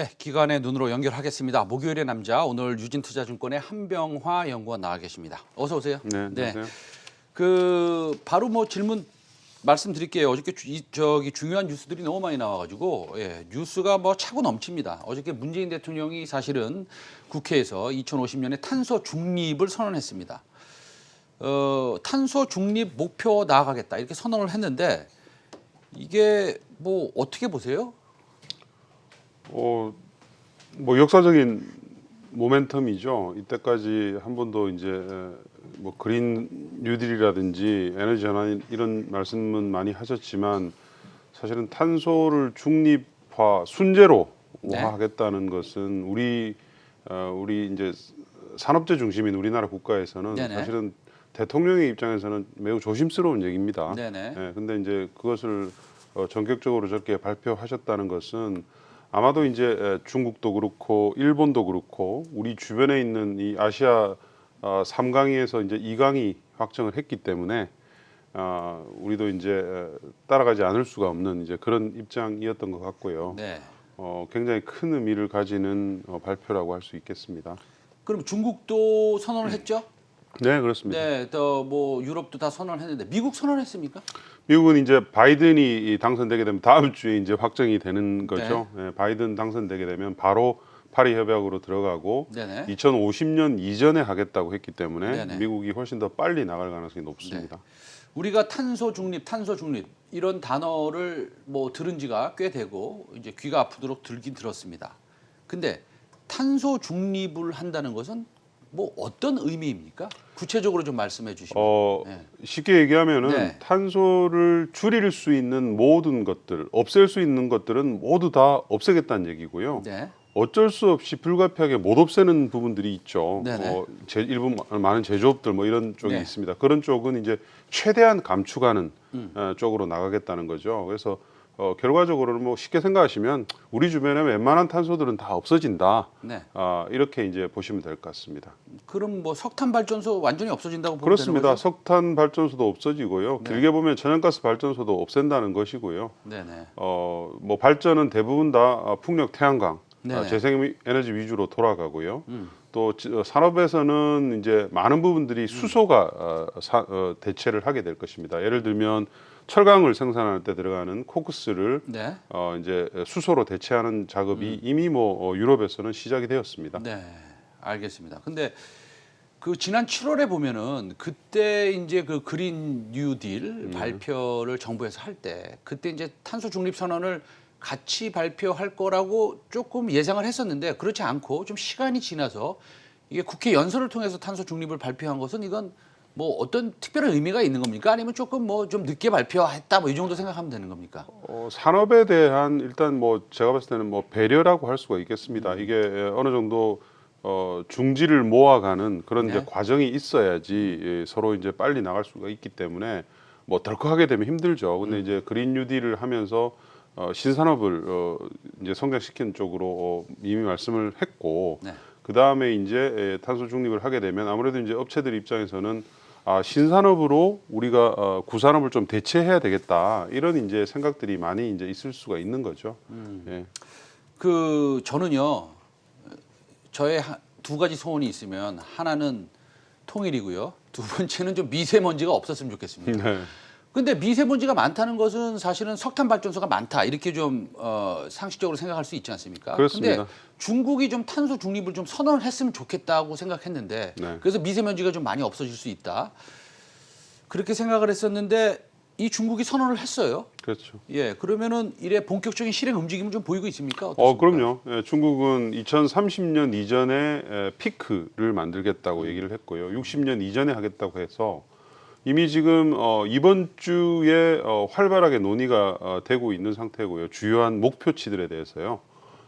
네, 기관의 눈으로 연결하겠습니다. 목요일의 남자, 오늘 유진투자증권의 한병화 연구원 나와 계십니다. 어서 오세요. 네, 안녕하세요. 바로 뭐 질문 말씀드릴게요. 어저께 저기 중요한 뉴스들이 너무 많이 나와가지고 뉴스가 뭐 차고 넘칩니다. 어저께 문재인 대통령이 사실은 국회에서 2050년에 탄소 중립을 선언했습니다. 탄소 중립 목표 나아가겠다 이렇게 선언을 했는데 이게 뭐 어떻게 보세요? 뭐 역사적인 모멘텀이죠. 이때까지 한 번도 이제 뭐 그린 뉴딜이라든지 에너지 전환 이런 말씀은 많이 하셨지만 사실은 탄소를 중립화 순제로 하겠다는 것은 우리 이제 산업재 중심인 우리나라 국가에서는 네네. 사실은 대통령의 입장에서는 매우 조심스러운 얘기입니다. 네네. 근데 이제 그것을 전격적으로 저렇게 발표하셨다는 것은 아마도 이제 중국도 그렇고 일본도 그렇고 우리 주변에 있는 이 아시아 3강에서 이제 2강이 확정을 했기 때문에 우리도 이제 따라가지 않을 수가 없는 이제 그런 입장이었던 것 같고요. 네. 굉장히 큰 의미를 가지는 발표라고 할 수 있겠습니다. 그럼 중국도 선언을 했죠? 네, 그렇습니다. 네, 또 뭐 유럽도 다 선언을 했는데 미국 선언했습니까? 미국은 이제 바이든이 당선되게 되면 다음 주에 이제 확정이 되는 거죠. 네, 바이든 당선되게 되면 바로 파리 협약으로 들어가고 네네. 2050년 이전에 하겠다고 했기 때문에 네네. 미국이 훨씬 더 빨리 나갈 가능성이 높습니다. 우리가 탄소 중립 이런 단어를 뭐 들은 지가 꽤 되고 이제 귀가 아프도록 들긴 들었습니다. 근데 탄소 중립을 한다는 것은 뭐 어떤 의미입니까? 구체적으로 좀 말씀해 주시면. 네. 쉽게 얘기하면은 네. 탄소를 줄일 수 있는 모든 것들, 없앨 수 있는 것들은 모두 다 없애겠다는 얘기고요. 네. 어쩔 수 없이 불가피하게 못 없애는 부분들이 있죠. 네네. 일부 많은 제조업들 뭐 이런 쪽이 네. 있습니다. 그런 쪽은 이제 최대한 감축하는 쪽으로 나가겠다는 거죠. 그래서 결과적으로는 뭐 쉽게 생각하시면 우리 주변에 웬만한 탄소들은 다 없어진다. 네. 이렇게 이제 보시면 될 것 같습니다. 그럼 뭐 석탄 발전소 완전히 없어진다고 보면 그렇습니다. 되는 거죠? 석탄 발전소도 없어지고요. 네. 길게 보면 천연가스 발전소도 없앤다는 것이고요. 네네. 뭐 발전은 대부분 다 풍력, 태양광, 네네. 재생에너지 위주로 돌아가고요. 또 산업에서는 이제 많은 부분들이 수소가 대체를 하게 될 것입니다. 예를 들면 철강을 생산할 때 들어가는 코크스를 네. 이제 수소로 대체하는 작업이 이미 뭐 유럽에서는 시작이 되었습니다. 네. 알겠습니다. 근데 그 지난 7월에 보면은 그때 이제 그 그린 뉴딜 발표를 정부에서 할 때 그때 이제 탄소 중립 선언을 같이 발표할 거라고 조금 예상을 했었는데 그렇지 않고 좀 시간이 지나서 이게 국회 연설을 통해서 탄소 중립을 발표한 것은 이건 뭐 어떤 특별한 의미가 있는 겁니까? 아니면 조금 뭐 좀 늦게 발표했다 뭐 이 정도 생각하면 되는 겁니까? 산업에 대한 일단 뭐 제가 봤을 때는 뭐 배려라고 할 수가 있겠습니다. 이게 어느 정도 중지를 모아가는 그런 네. 이제 과정이 있어야지 서로 이제 빨리 나갈 수가 있기 때문에 뭐 덜컥하게 되면 힘들죠. 근데 이제 그린 뉴딜을 하면서 신산업을 이제 성장시키는 쪽으로 이미 말씀을 했고 네. 그 다음에 이제 탄소 중립을 하게 되면 아무래도 이제 업체들 입장에서는 신산업으로 우리가 구산업을 좀 대체해야 되겠다 이런 이제 생각들이 많이 이제 있을 수가 있는 거죠. 예. 그 저는요 저의 두 가지 소원이 있으면 하나는 통일이고요. 두 번째는 좀 미세먼지가 없었으면 좋겠습니다. 네. 근데 미세먼지가 많다는 것은 사실은 석탄 발전소가 많다 이렇게 좀 상식적으로 생각할 수 있지 않습니까? 그렇습니다. 근데 중국이 좀 탄소 중립을 좀 선언을 했으면 좋겠다고 생각했는데 네. 그래서 미세먼지가 좀 많이 없어질 수 있다 그렇게 생각을 했었는데 이 중국이 선언을 했어요. 그렇죠. 예, 그러면은 이래 본격적인 실행 움직임을 좀 보이고 있습니까? 어떻습니까? 그럼요. 예, 중국은 2030년 이전에 피크를 만들겠다고 얘기를 했고요. 60년 이전에 하겠다고 해서 이미 지금 이번 주에 활발하게 논의가 되고 있는 상태고요. 주요한 목표치들에 대해서요.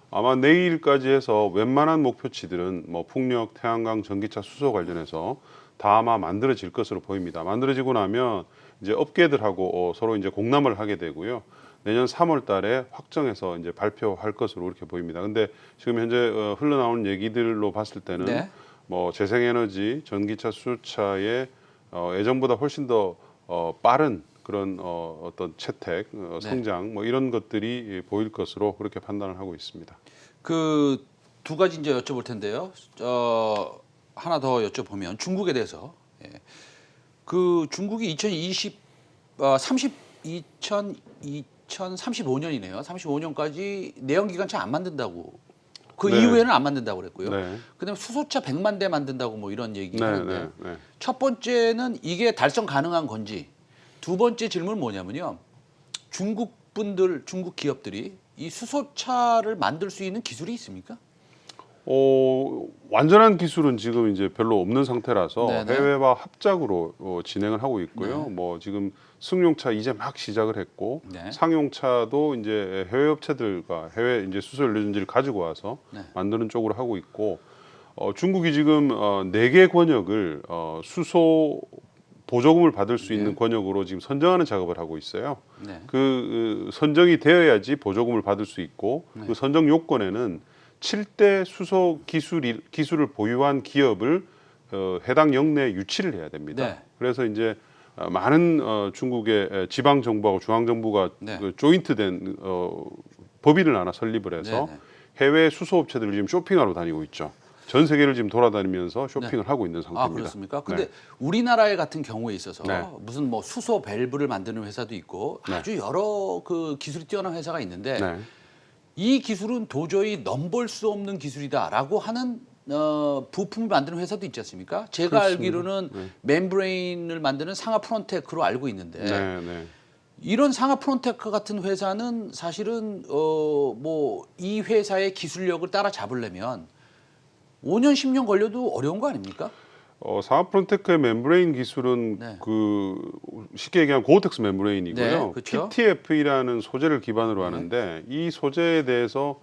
아마 내일까지 해서 웬만한 목표치들은 뭐 풍력, 태양광, 전기차, 수소 관련해서 다 아마 만들어질 것으로 보입니다. 만들어지고 나면 이제 업계들하고 서로 이제 공람을 하게 되고요. 내년 3월 달에 확정해서 이제 발표할 것으로 이렇게 보입니다. 근데 지금 현재 흘러나오는 얘기들로 봤을 때는 네. 뭐 재생에너지, 전기차, 수소차의 예전보다 훨씬 더 빠른 그런 어떤 채택, 성장 뭐 이런 것들이 보일 것으로 그렇게 판단을 하고 있습니다. 그 두 가지 이제 여쭤볼 텐데요. 하나 더 여쭤보면 중국에 대해서. 예. 그 중국이 2035년이네요. 35년까지 내연 기관차 안 만든다고. 그 네. 이후에는 안 만든다고 그랬고요. 네. 그다음에 수소차 100만 대 만든다고 뭐 이런 얘기 네, 하는데 네. 첫 번째는 이게 달성 가능한 건지, 두 번째 질문은 뭐냐면요. 중국 기업들이 이 수소차를 만들 수 있는 기술이 있습니까? 완전한 기술은 지금 이제 별로 없는 상태라서 네네. 해외와 합작으로 진행을 하고 있고요. 네. 뭐 지금 승용차 이제 막 시작을 했고 네. 상용차도 이제 해외 업체들과 해외 이제 수소 연료전지를 가지고 와서 네. 만드는 쪽으로 하고 있고 중국이 지금 4개 권역을 수소 보조금을 받을 수 있는 권역으로 지금 선정하는 작업을 하고 있어요. 네. 그 선정이 되어야지 보조금을 받을 수 있고 그 선정 요건에는 7대 수소 기술을 보유한 기업을 해당 영내에 유치를 해야 됩니다. 네. 그래서 이제 많은 중국의 지방 정부하고 중앙 정부가 네. 그 조인트된 법인을 하나 설립을 해서 네, 네. 해외 수소 업체들을 지금 쇼핑하러 다니고 있죠. 전 세계를 지금 돌아다니면서 쇼핑을 하고 있는 상태입니다. 아, 그렇습니까? 근데 네. 우리나라의 같은 경우에 있어서 네. 무슨 뭐 수소 밸브를 만드는 회사도 있고 네. 아주 여러 그 기술이 뛰어난 회사가 있는데 네. 이 기술은 도저히 넘볼 수 없는 기술이다라고 하는 부품을 만드는 회사도 있지 않습니까? 제가 그렇습니다. 알기로는 멤브레인을 만드는 상하 프론테크로 알고 있는데 네, 네. 이런 상하 프론테크 같은 회사는 사실은 뭐 이 회사의 기술력을 따라잡으려면 5년 10년 걸려도 어려운 거 아닙니까? 사업 프론테크의 멤브레인 기술은 네. 그 쉽게 얘기하면 고어텍스 멤브레인이고요. 네, 그렇죠. PTFE라는 소재를 기반으로 하는데 이 소재에 대해서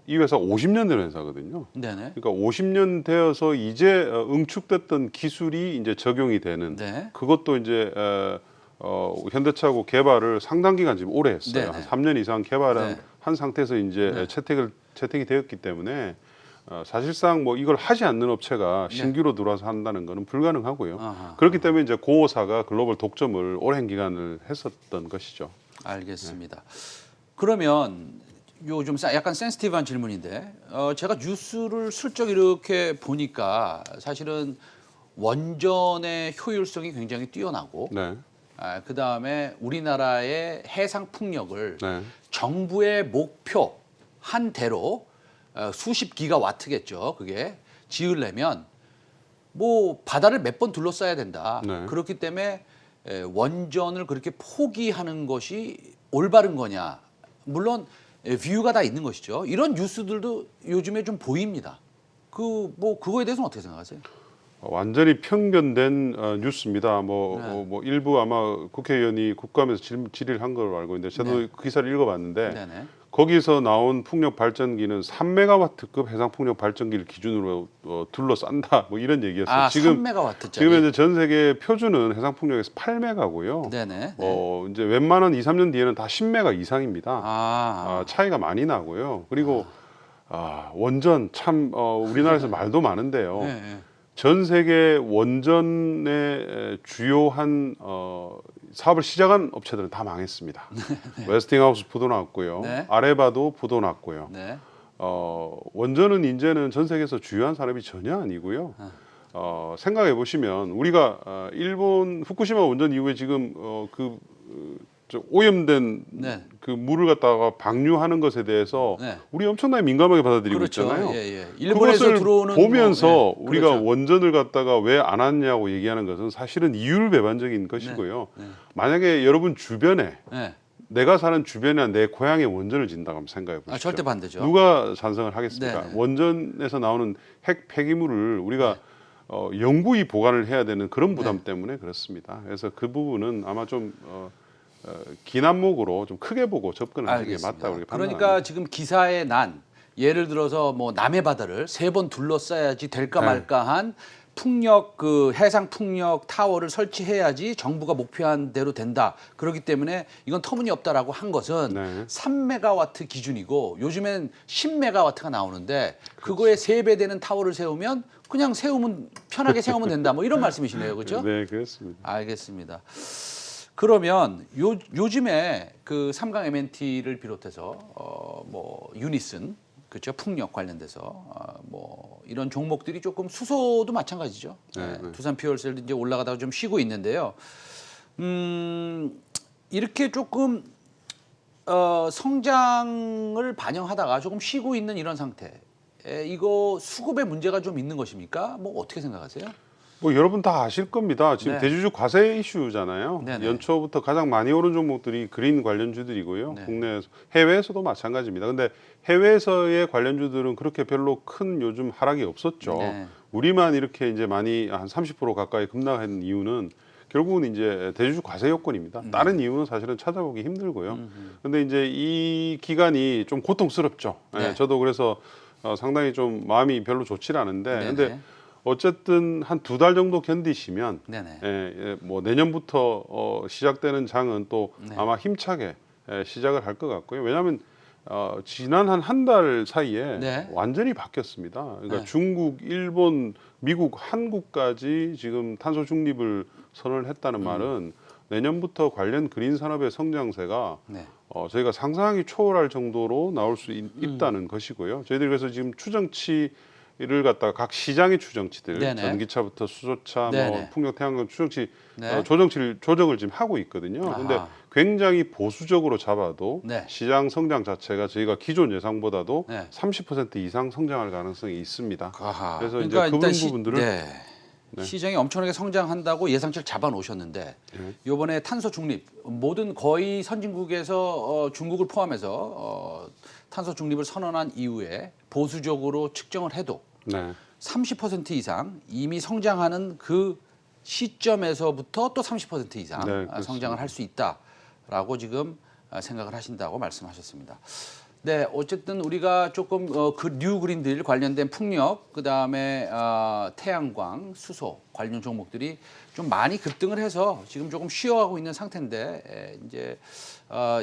이 회사 50년 된 회사거든요. 네네. 그러니까 50년 되어서 이제 응축됐던 기술이 이제 적용이 되는 네. 그것도 이제 현대차하고 개발을 상당 기간 지금 오래 했어요. 네네. 한 3년 이상 개발한 네. 한 상태에서 이제 네. 채택이 되었기 때문에 사실상 뭐 이걸 하지 않는 업체가 신규로 들어와서 한다는 것은 불가능하고요. 아하. 그렇기 때문에 이제 고사가 글로벌 독점을 오랜 기간을 했었던 것이죠. 알겠습니다. 그러면 요즘 약간 센시티브한 질문인데 제가 뉴스를 슬쩍 이렇게 보니까 사실은 원전의 효율성이 굉장히 뛰어나고 네, 그 다음에 우리나라의 해상 풍력을 네, 정부의 목표 한 대로 수십 기가와트겠죠. 그게 지으려면 뭐 바다를 몇 번 둘러싸야 된다. 네. 그렇기 때문에 원전을 그렇게 포기하는 것이 올바른 거냐. 물론 뷰가 다 있는 것이죠. 이런 뉴스들도 요즘에 좀 보입니다. 그거에 대해서는 어떻게 생각하세요? 완전히 편견된 뉴스입니다. 네. 뭐 일부 아마 국회의원이 국감에서 질의를 한 걸로 알고 있는데 저도 네. 그 기사를 읽어봤는데 네네. 거기서 나온 풍력 발전기는 3메가와트급 해상 풍력 발전기를 기준으로 둘러싼다 뭐 이런 얘기였어요. 아, 지금 3메가와트짜리. 지금 이제 전 세계 표준은 해상 풍력에서 8메가고요. 네네. 이제 웬만한 2, 3년 뒤에는 다 10메가 이상입니다. 아, 차이가 많이 나고요. 그리고 원전 참 우리나라에서 말도 많은데요. 네, 네. 전 세계 원전의 주요한 사업을 시작한 업체들은 다 망했습니다. 웨스팅하우스 부도 났고요. 네. 아레바도 부도 났고요. 네. 원전은 이제는 전 세계에서 주요한 산업이 전혀 아니고요. 생각해 보시면 우리가 일본 후쿠시마 원전 이후에 지금 저 오염된 네. 그 물을 갖다가 방류하는 것에 대해서 네. 우리 엄청나게 민감하게 받아들이고 그렇죠. 있잖아요. 예, 예. 일본에서 그것을 들어오는 보면서 뭐, 네. 우리가 그렇죠. 원전을 갖다가 왜 안 왔냐고 얘기하는 것은 사실은 이율배반적인 것이고요. 만약에 여러분 주변에 네. 내가 사는 주변에 내 고향에 원전을 짓는다고 한번 생각해 보시죠. 절대 반대죠. 누가 찬성을 하겠습니까? 네. 원전에서 나오는 핵 폐기물을 우리가 영구히 보관을 해야 되는 그런 부담 때문에 그렇습니다. 그래서 그 부분은 아마 좀 긴 안목으로 좀 크게 보고 접근을 하는 게 알겠습니다. 맞다고 이렇게 그러니까 판단합니다. 지금 기사에 난 예를 들어서 뭐 남해 바다를 3번 둘러싸야지 될까 네. 말까한 풍력 그 해상 풍력 타워를 설치해야지 정부가 목표한 대로 된다. 그렇기 때문에 이건 터무니없다라고 한 것은 네. 3메가와트 기준이고 요즘엔 10메가와트가 나오는데 그거에 3배 되는 타워를 세우면 그냥 편하게 세우면 된다. 뭐 이런 말씀이시네요. 그렇죠? 네, 그렇습니다. 알겠습니다. 그러면 요즘에 그 삼강 MNT를 비롯해서 뭐 유니슨 그렇죠. 풍력 관련돼서 뭐 이런 종목들이 조금 수소도 마찬가지죠. 두산 퓨얼셀도 이제 올라가다가 좀 쉬고 있는데요. 이렇게 조금 성장을 반영하다가 조금 쉬고 있는 이런 상태. 이거 수급의 문제가 좀 있는 것입니까? 뭐 어떻게 생각하세요? 뭐 여러분 다 아실 겁니다. 지금 네. 대주주 과세 이슈잖아요. 네네. 연초부터 가장 많이 오른 종목들이 그린 관련주들이고요. 네. 국내에서 해외에서도 마찬가지입니다. 근데 해외에서의 관련주들은 그렇게 별로 큰 요즘 하락이 없었죠. 네. 우리만 이렇게 이제 많이 한 30% 가까이 급락한 이유는 결국은 이제 대주주 과세 요건입니다. 다른 이유는 사실은 찾아보기 힘들고요. 근데 이제 이 기간이 좀 고통스럽죠. 네. 저도 그래서 상당히 좀 마음이 별로 좋지 않은데, 네네. 근데 어쨌든 한 2달 정도 견디시면 네네. 뭐 내년부터 시작되는 장은 또 네. 아마 힘차게 시작을 할 것 같고요. 왜냐하면 지난 한 달 사이에 네. 완전히 바뀌었습니다. 그러니까 네. 중국, 일본, 미국, 한국까지 지금 탄소 중립을 선언을 했다는 말은 내년부터 관련 그린 산업의 성장세가 네. 저희가 상상하기 초월할 정도로 나올 수 있다는 것이고요. 저희들이 그래서 지금 추정치를 갖다가 각 시장의 추정치들, 네네. 전기차부터 수소차, 네네. 뭐 풍력, 태양광 추정치 네. 조정을 지금 하고 있거든요. 그런데 아하. 굉장히 보수적으로 잡아도 네. 시장 성장 자체가 저희가 기존 예상보다도 네. 30% 이상 성장할 가능성이 있습니다. 아하. 그래서 그러니까 이제 그런 일단 부분들을 네. 시장이 엄청나게 성장한다고 예상치를 잡아 놓으셨는데 이번에 탄소 중립 모든 거의 선진국에서 중국을 포함해서 탄소 중립을 선언한 이후에 보수적으로 측정을 해도 네. 30% 이상 이미 성장하는 그 시점에서부터 또 30% 이상 네, 그렇습니다. 성장을 할 수 있다라고 지금 생각을 하신다고 말씀하셨습니다. 네, 어쨌든 우리가 조금 그 뉴 그린딜 관련된 풍력, 그 다음에 태양광, 수소 관련 종목들이 좀 많이 급등을 해서 지금 조금 쉬어가고 있는 상태인데 이제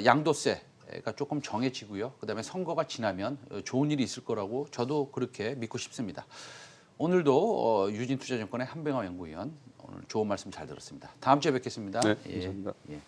양도세가 조금 정해지고요. 그 다음에 선거가 지나면 좋은 일이 있을 거라고 저도 그렇게 믿고 싶습니다. 오늘도 유진투자증권의 한병화 연구위원 오늘 좋은 말씀 잘 들었습니다. 다음 주에 뵙겠습니다. 네, 감사합니다. 예.